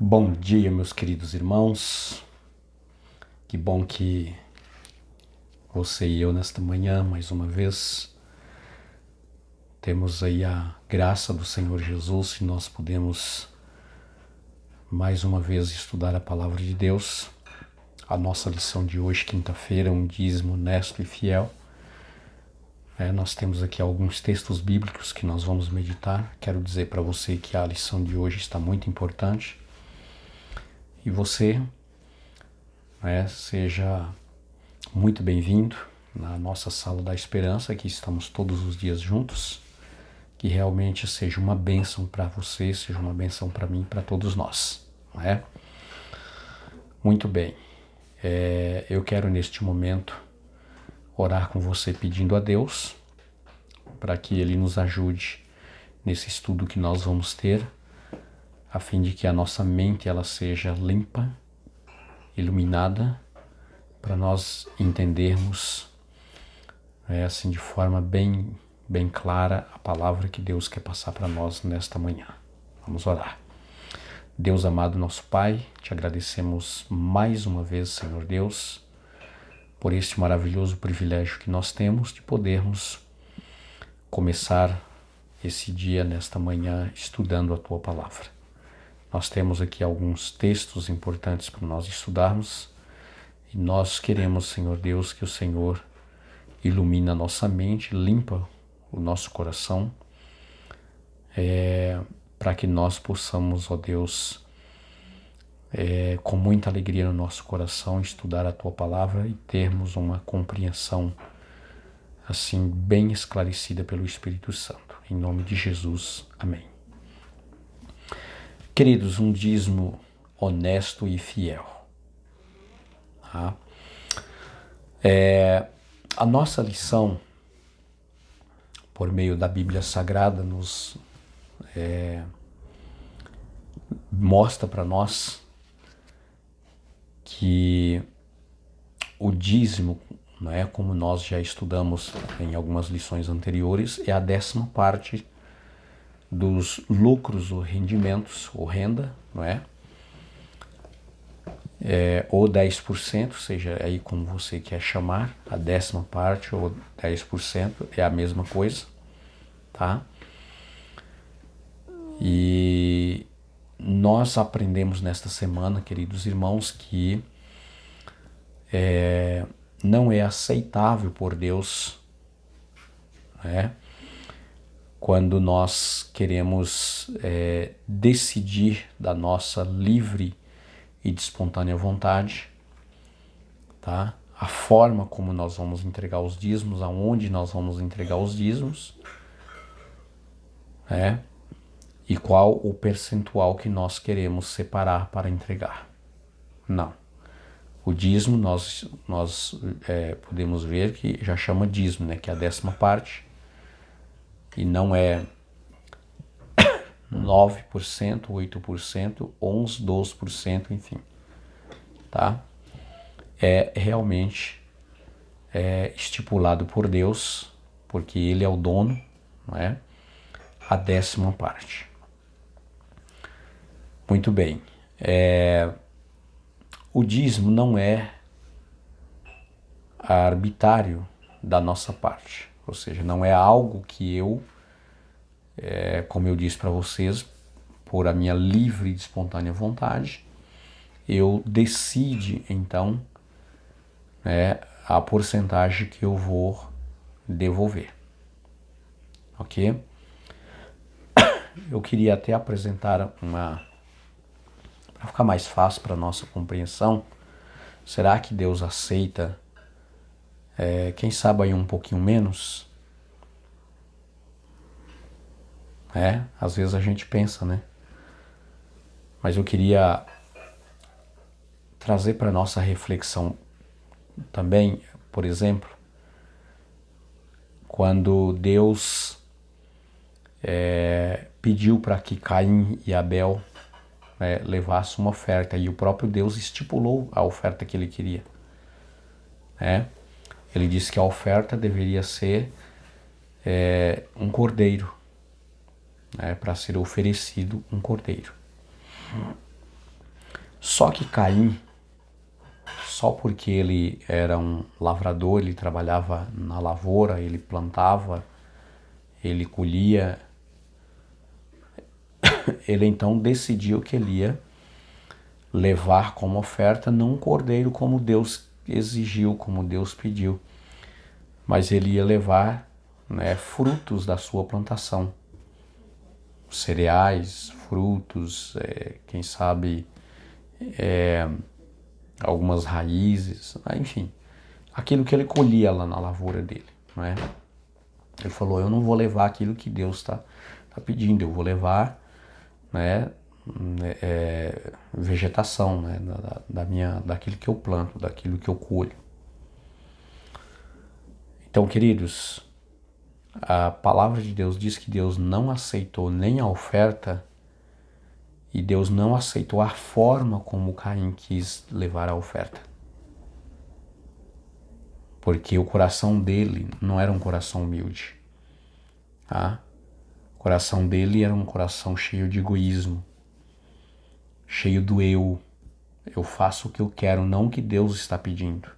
Bom dia, meus queridos irmãos. Que bom que você e eu nesta manhã, mais uma vez, temos aí a graça do Senhor Jesus e nós podemos mais uma vez estudar a palavra de Deus. A nossa lição de hoje, quinta-feira, um dízimo honesto e fiel. Nós temos aqui alguns textos bíblicos que nós vamos meditar. Quero dizer para você que a lição de hoje está muito importante. E você, seja muito bem-vindo na nossa Sala da Esperança, que estamos todos os dias juntos. Que realmente seja uma bênção para você, seja uma bênção para mim, para todos nós. Não é? Muito bem. Eu quero neste momento orar com você pedindo a Deus para que Ele nos ajude nesse estudo que nós vamos ter, a fim de que a nossa mente ela seja limpa, iluminada, para nós entendermos assim de forma bem clara a palavra que Deus quer passar para nós nesta manhã. Vamos orar. Deus amado, nosso Pai, te agradecemos mais uma vez, Senhor Deus, por este maravilhoso privilégio que nós temos de podermos começar esse dia, nesta manhã, estudando a Tua Palavra. Nós temos aqui alguns textos importantes para nós estudarmos e nós queremos, Senhor Deus, que o Senhor ilumine a nossa mente, limpa o nosso coração, para que nós possamos, ó Deus, com muita alegria no nosso coração, estudar a Tua Palavra e termos uma compreensão assim bem esclarecida pelo Espírito Santo. Em nome de Jesus, amém. Queridos, um dízimo honesto e fiel. Tá? A nossa lição, por meio da Bíblia Sagrada, nos mostra para nós que o dízimo, como nós já estudamos em algumas lições anteriores, é a 10ª parte dos lucros ou rendimentos, ou renda, ou 10%, seja aí como você quer chamar, a 10ª parte ou 10% é a mesma coisa, tá? E nós aprendemos nesta semana, queridos irmãos, que não é aceitável por Deus, quando nós queremos decidir da nossa livre e de espontânea vontade, tá? A forma como nós vamos entregar os dízimos, aonde nós vamos entregar os dízimos, e qual o percentual que nós queremos separar para entregar. Não. O dízimo nós podemos ver que já chama dízimo, que é a 10ª parte, e não é 9%, 8%, 11%, 12%, enfim, tá? É realmente estipulado por Deus, porque Ele é o dono, a 10ª parte. Muito bem. O dízimo não é arbitrário da nossa parte, ou seja, não é algo que eu, como eu disse para vocês, por a minha livre e espontânea vontade, eu decido então a porcentagem que eu vou devolver, ok? Eu queria até apresentar para ficar mais fácil para a nossa compreensão. Será que Deus aceita, quem sabe aí um pouquinho menos? Às vezes a gente pensa, Mas eu queria trazer para a nossa reflexão também, por exemplo, quando Deus pediu para que Caim e Abel levassem uma oferta, e o próprio Deus estipulou a oferta que ele queria. Ele disse que a oferta deveria ser um cordeiro, para ser oferecido um cordeiro. Só que Caim, só porque ele era um lavrador, ele trabalhava na lavoura, ele plantava, ele colhia, ele então decidiu que ele ia levar como oferta não um cordeiro como Deus exigiu, como Deus pediu, mas ele ia levar, né, frutos da sua plantação, cereais, frutos, quem sabe algumas raízes, enfim, aquilo que ele colhia lá na lavoura dele, não é? Ele falou, eu não vou levar aquilo que Deus está pedindo, eu vou levar, né, vegetação, né, daquilo que eu planto, daquilo que eu colho. Então, queridos, a palavra de Deus diz que Deus não aceitou nem a oferta e Deus não aceitou a forma como Caim quis levar a oferta. Porque o coração dele não era um coração humilde. Tá? O coração dele era um coração cheio de egoísmo, cheio do eu. Eu faço o que eu quero, não o que Deus está pedindo.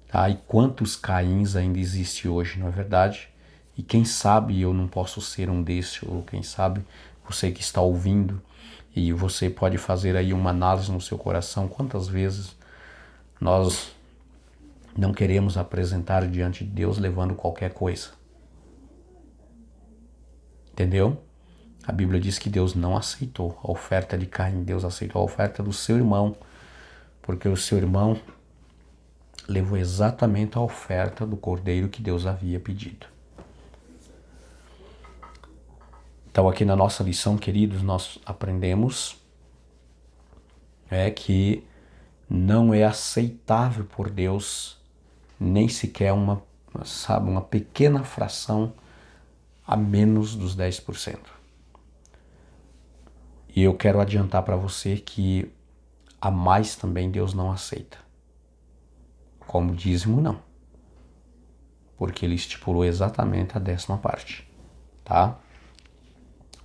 Tá? E quantos Caíns ainda existem hoje, não é verdade? E quem sabe eu não posso ser um desses, ou quem sabe você que está ouvindo, e você pode fazer aí uma análise no seu coração, quantas vezes nós não queremos apresentar diante de Deus levando qualquer coisa. Entendeu? A Bíblia diz que Deus não aceitou a oferta de Caim, Deus aceitou a oferta do seu irmão, porque o seu irmão levou exatamente a oferta do cordeiro que Deus havia pedido. Então aqui na nossa lição, queridos, nós aprendemos que não é aceitável por Deus nem sequer uma pequena fração a menos dos 10%. E eu quero adiantar para você que a mais também Deus não aceita. Como dízimo, não. Porque ele estipulou exatamente a 10ª parte. Tá?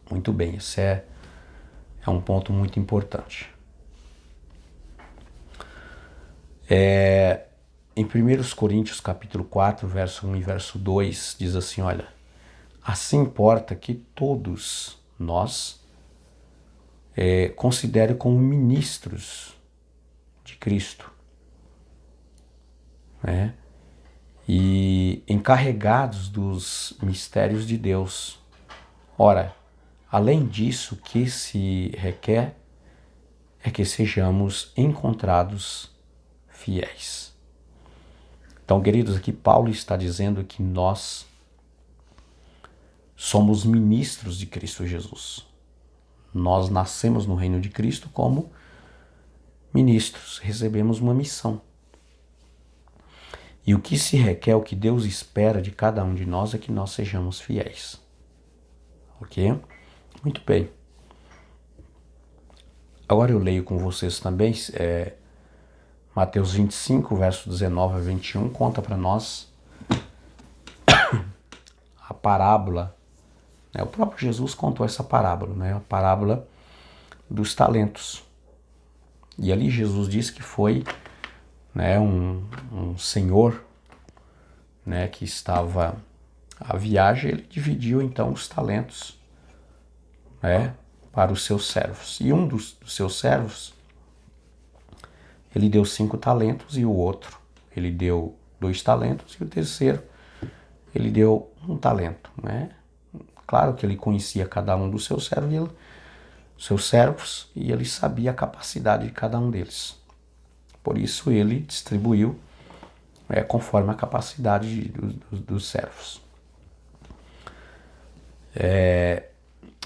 Muito bem, esse é um ponto muito importante. Em 1 Coríntios capítulo 4, verso 1 e verso 2, diz assim, olha, assim importa que todos nós considerem como ministros de Cristo, né? E encarregados dos mistérios de Deus. Ora, além disso, o que se requer é que sejamos encontrados fiéis. Então, queridos, aqui Paulo está dizendo que nós somos ministros de Cristo Jesus. Nós nascemos no reino de Cristo como ministros, recebemos uma missão. E o que se requer, o que Deus espera de cada um de nós é que nós sejamos fiéis. Ok? Muito bem. Agora eu leio com vocês também Mateus 25, verso 19 a 21, conta para nós a parábola. O próprio Jesus contou essa parábola, né? A parábola dos talentos. E ali Jesus disse que foi, né, um senhor, né, que estava à viagem, ele dividiu então os talentos, né, para os seus servos. E um dos seus servos, ele deu 5 talentos e o outro, ele deu 2 talentos e o terceiro, ele deu 1 talento, né? Claro que ele conhecia cada um dos seus servos e ele sabia a capacidade de cada um deles. Por isso ele distribuiu conforme a capacidade dos servos.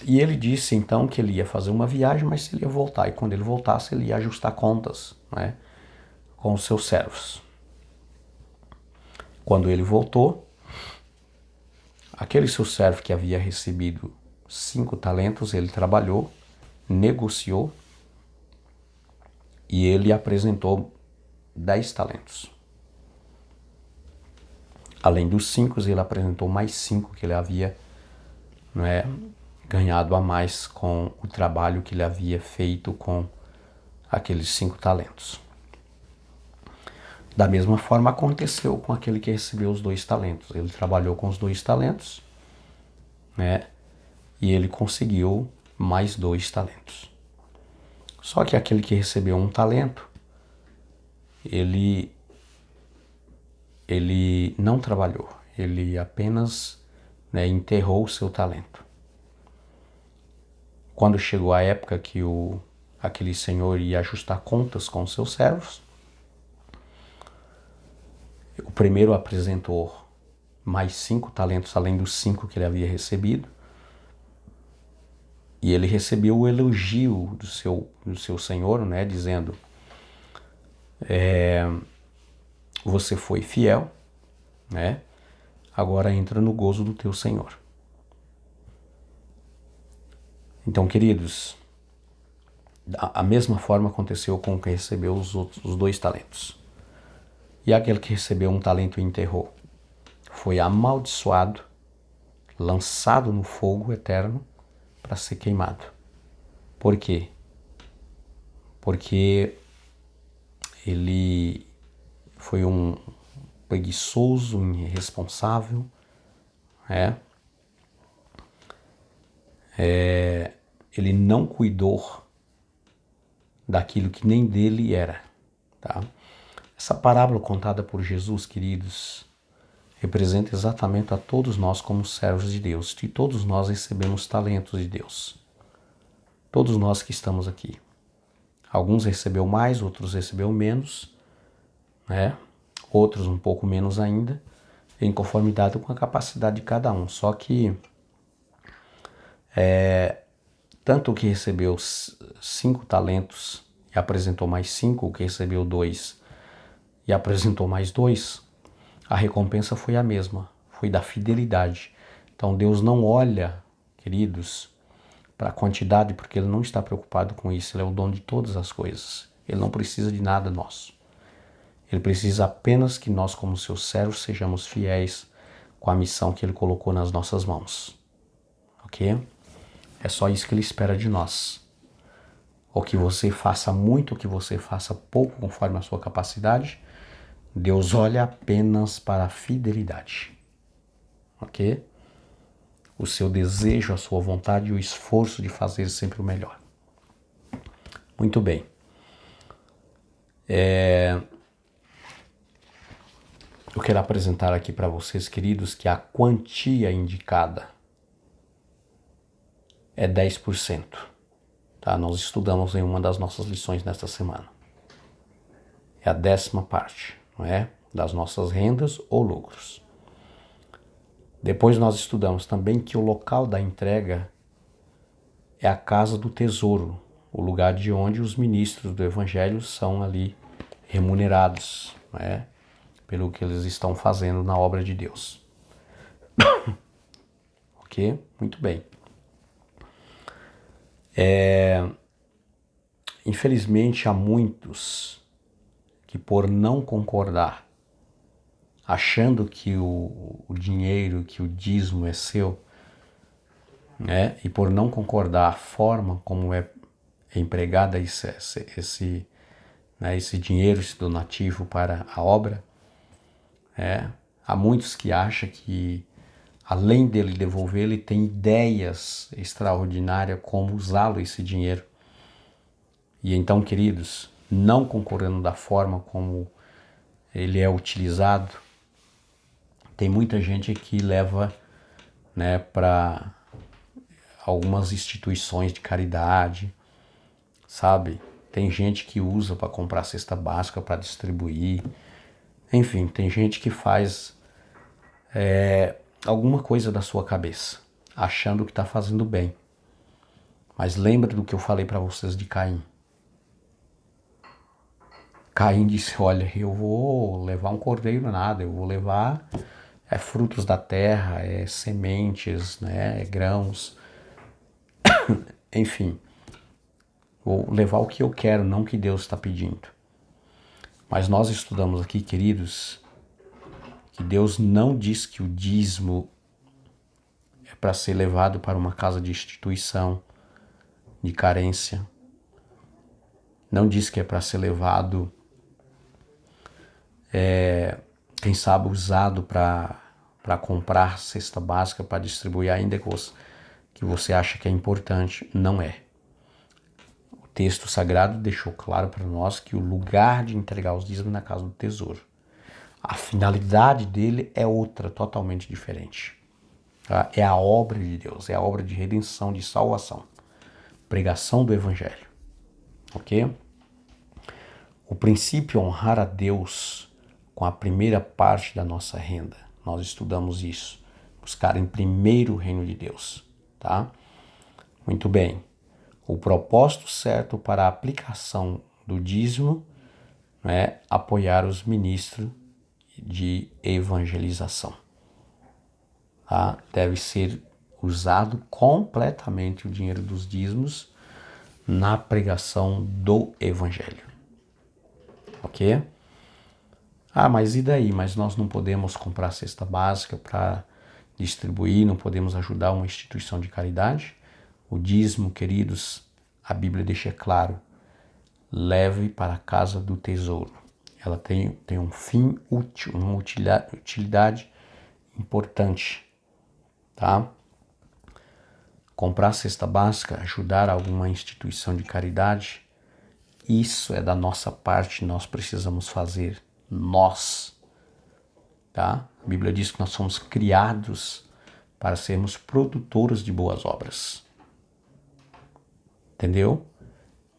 E ele disse então que ele ia fazer uma viagem, mas ele ia voltar. E quando ele voltasse, ele ia ajustar contas, né, com os seus servos. Quando ele voltou, aquele seu servo que havia recebido 5 talentos, ele trabalhou, negociou e ele apresentou 10 talentos. Além dos 5, ele apresentou mais 5 que ele havia ganhado a mais com o trabalho que ele havia feito com aqueles 5 talentos. Da mesma forma aconteceu com aquele que recebeu os 2 talentos. Ele trabalhou com os 2 talentos, né? E ele conseguiu mais 2 talentos. Só que aquele que recebeu 1 talento, ele não trabalhou. Ele apenas, né, enterrou o seu talento. Quando chegou a época que aquele senhor ia ajustar contas com os seus servos, o primeiro apresentou mais 5 talentos, além dos 5 que ele havia recebido. E ele recebeu o elogio do seu senhor, né, dizendo: você foi fiel, né? Agora entra no gozo do teu senhor. Então, queridos, a mesma forma aconteceu com o que recebeu os 2 talentos. E aquele que recebeu 1 talento e enterrou foi amaldiçoado, lançado no fogo eterno para ser queimado. Por quê? Porque ele foi um preguiçoso, um irresponsável, né? Ele não cuidou daquilo que nem dele era, tá? Essa parábola contada por Jesus, queridos, representa exatamente a todos nós como servos de Deus. E todos nós recebemos talentos de Deus. Todos nós que estamos aqui. Alguns recebeu mais, outros recebeu menos, né? Outros um pouco menos ainda, em conformidade com a capacidade de cada um. Só que tanto o que recebeu 5 talentos e apresentou mais 5, o que recebeu 2 e apresentou mais 2, a recompensa foi a mesma, foi da fidelidade. Então Deus não olha, queridos, para a quantidade, porque Ele não está preocupado com isso. Ele é o dono de todas as coisas. Ele não precisa de nada nosso. Ele precisa apenas que nós, como seus servos, sejamos fiéis com a missão que Ele colocou nas nossas mãos. Ok? É só isso que Ele espera de nós. Ou que você faça muito, ou que você faça pouco, conforme a sua capacidade, Deus olha apenas para a fidelidade. Ok? O seu desejo, a sua vontade e o esforço de fazer sempre o melhor. Muito bem. Eu quero apresentar aqui para vocês, queridos, que a quantia indicada é 10%. Tá? Nós estudamos em uma das nossas lições nesta semana. É a 10ª parte, não é? Das nossas rendas ou lucros. Depois nós estudamos também que o local da entrega é a casa do tesouro, o lugar de onde os ministros do evangelho são ali remunerados, não é? Pelo que eles estão fazendo na obra de Deus. Ok? Muito bem. Infelizmente há muitos que, por não concordar, achando que o dinheiro, que o dízimo é seu, né? E por não concordar a forma como é empregada esse dinheiro, esse donativo para a obra, há muitos que acham que, além dele devolver, ele tem ideias extraordinárias como usá-lo, esse dinheiro. E então, queridos, não concordando da forma como ele é utilizado, tem muita gente que leva, né, para algumas instituições de caridade, sabe? Tem gente que usa para comprar cesta básica, para distribuir. Enfim, tem gente que faz alguma coisa da sua cabeça, achando que está fazendo bem. Mas lembra do que eu falei para vocês de Caim. Caim disse: olha, eu vou levar um cordeiro nada, eu vou levar frutos da terra, sementes, né, grãos, enfim. Vou levar o que eu quero, não o que Deus está pedindo. Mas nós estudamos aqui, queridos, que Deus não diz que o dízimo é para ser levado para uma casa de instituição, de carência. Não diz que é para ser levado, quem sabe, usado para comprar cesta básica, para distribuir, ainda que você acha que é importante. Não é. O texto sagrado deixou claro para nós que o lugar de entregar os dízimos é na casa do tesouro. A finalidade dele é outra, totalmente diferente. Tá? É a obra de Deus, é a obra de redenção, de salvação. Pregação do Evangelho. Ok? O princípio é honrar a Deus com a primeira parte da nossa renda. Nós estudamos isso. Buscar em primeiro o reino de Deus. Tá? Muito bem. O propósito certo para a aplicação do dízimo é apoiar os ministros de evangelização. Tá? Deve ser usado completamente o dinheiro dos dízimos na pregação do Evangelho. Ok? Mas e daí? Mas nós não podemos comprar cesta básica para distribuir, não podemos ajudar uma instituição de caridade? O dízimo, queridos, a Bíblia deixa claro, leve para a casa do tesouro. Ela tem um fim útil, uma utilidade importante, tá? Comprar cesta básica, ajudar alguma instituição de caridade, isso é da nossa parte, nós precisamos fazer, nós, tá? A Bíblia diz que nós somos criados para sermos produtores de boas obras. Entendeu?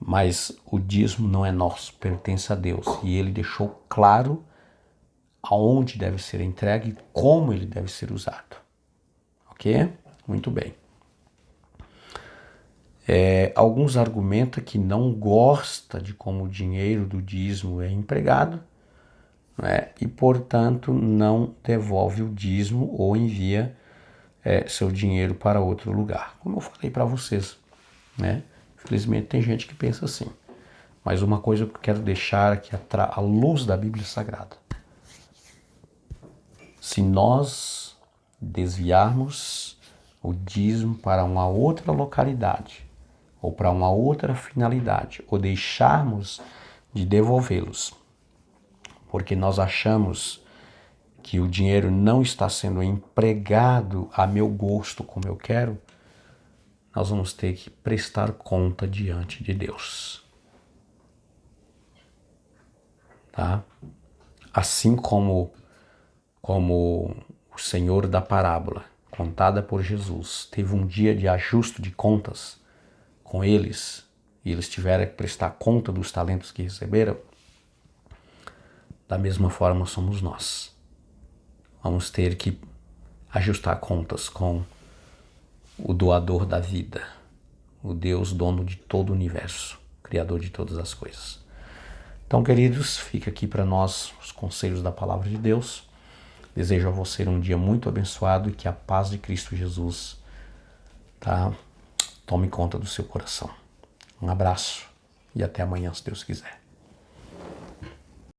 Mas o dízimo não é nosso, pertence a Deus. E ele deixou claro aonde deve ser entregue e como ele deve ser usado. Ok? Muito bem. Alguns argumentam que não gosta de como o dinheiro do dízimo é empregado, né? E, portanto, não devolve o dízimo ou envia seu dinheiro para outro lugar. Como eu falei para vocês, né? Infelizmente tem gente que pensa assim. Mas uma coisa que eu quero deixar aqui à luz da Bíblia Sagrada. Se nós desviarmos o dízimo para uma outra localidade, ou para uma outra finalidade, ou deixarmos de devolvê-los, porque nós achamos que o dinheiro não está sendo empregado a meu gosto como eu quero, nós vamos ter que prestar conta diante de Deus. Tá? Assim como o Senhor da parábola, contada por Jesus, teve um dia de ajuste de contas com eles, e eles tiveram que prestar conta dos talentos que receberam, da mesma forma somos nós. Vamos ter que ajustar contas com o doador da vida, o Deus dono de todo o universo, criador de todas as coisas. Então, queridos, fica aqui para nós os conselhos da palavra de Deus. Desejo a você um dia muito abençoado e que a paz de Cristo Jesus, tome conta do seu coração. Um abraço e até amanhã, se Deus quiser.